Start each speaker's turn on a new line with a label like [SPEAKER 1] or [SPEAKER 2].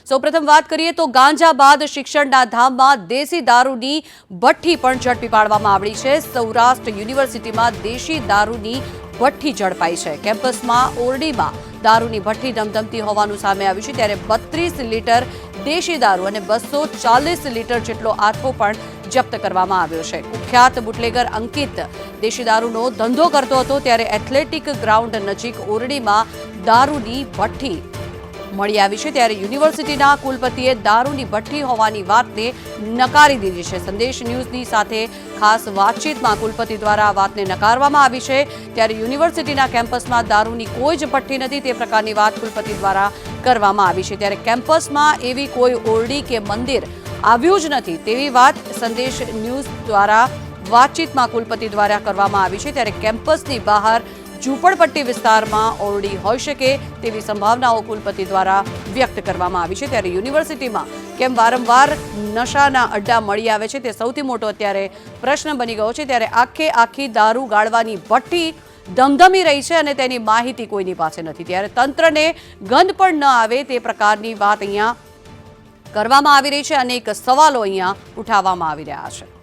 [SPEAKER 1] સૌપ્રથમ વાત કરીએ તો ગાંજા બાદ શિક્ષણના ધામમાં દેશી દારૂની ભઠ્ઠી પણ ઝડપી પાડવામાં આવી છે। સૌરાષ્ટ્ર યુનિવર્સિટીમાં દેશી દારૂની ભઠ્ઠી ઝડપાઈ છે। કેમ્પસમાં ઓરડીમાં દારૂની ભઠ્ઠી ધમધમતી હોવાનું સામે આવ્યું છે, ત્યારે 32 લીટર દેશી દારૂ અને 240 લીટર જેટલો આથો પણ જપ્ત કરવામાં આવ્યો છે। કુખ્યાત બુટલેગર અંકિત દેશી દારૂનો ધંધો કરતો હતો, ત્યારે એથ્લેટિક ગ્રાઉન્ડ નજીક ઓરડીમાં દારૂની ભઠ્ઠી મળી આવી છે। ત્યારે યુનિવર્સિટીના કુલપતિએ દારૂની ભઠ્ઠી હોવાની વાતને નકારી દીધી છે। સંદેશ ન્યૂઝની સાથે ખાસ વાતચીતમાં કુલપતિ દ્વારા આ વાતને નકારવામાં આવી છે। ત્યારે યુનિવર્સિટીના કેમ્પસમાં દારૂની કોઈ જ ભઠ્ઠી નથી, તે પ્રકારની વાત કુલપતિ દ્વારા કરવામાં આવી છે। ત્યારે કેમ્પસમાં એવી કોઈ ઓરડી કે મંદિર આવ્યું જ નથી તેવી વાત સંદેશ ન્યૂઝ દ્વારા વાતચીતમાં કુલપતિ દ્વારા કરવામાં આવી છે। ત્યારે કેમ્પસની બહાર ઝૂંપડપટ્ટી વિસ્તારમાં ઓરડી હોઈ શકે તેવી સંભાવનાઓ કુલપતિ દ્વારા વ્યક્ત કરવામાં આવી છે। ત્યારે યુનિવર્સિટીમાં કેમ વારંવાર નશાના અડ્ડા મળી આવે છે તે સૌથી મોટો અત્યારે પ્રશ્ન બની ગયો છે। ત્યારે આખી દારૂ ગાળવાની ભઠ્ઠી ધમધમી રહી છે અને તેની માહિતી કોઈની પાસે નથી, ત્યારે તંત્રને ગંધ પણ ન આવે તે પ્રકારની વાત અહીંયા કરવામાં આવી રહી છે। અનેક સવાલો અહીંયા ઉઠાવવામાં આવી રહ્યા છે।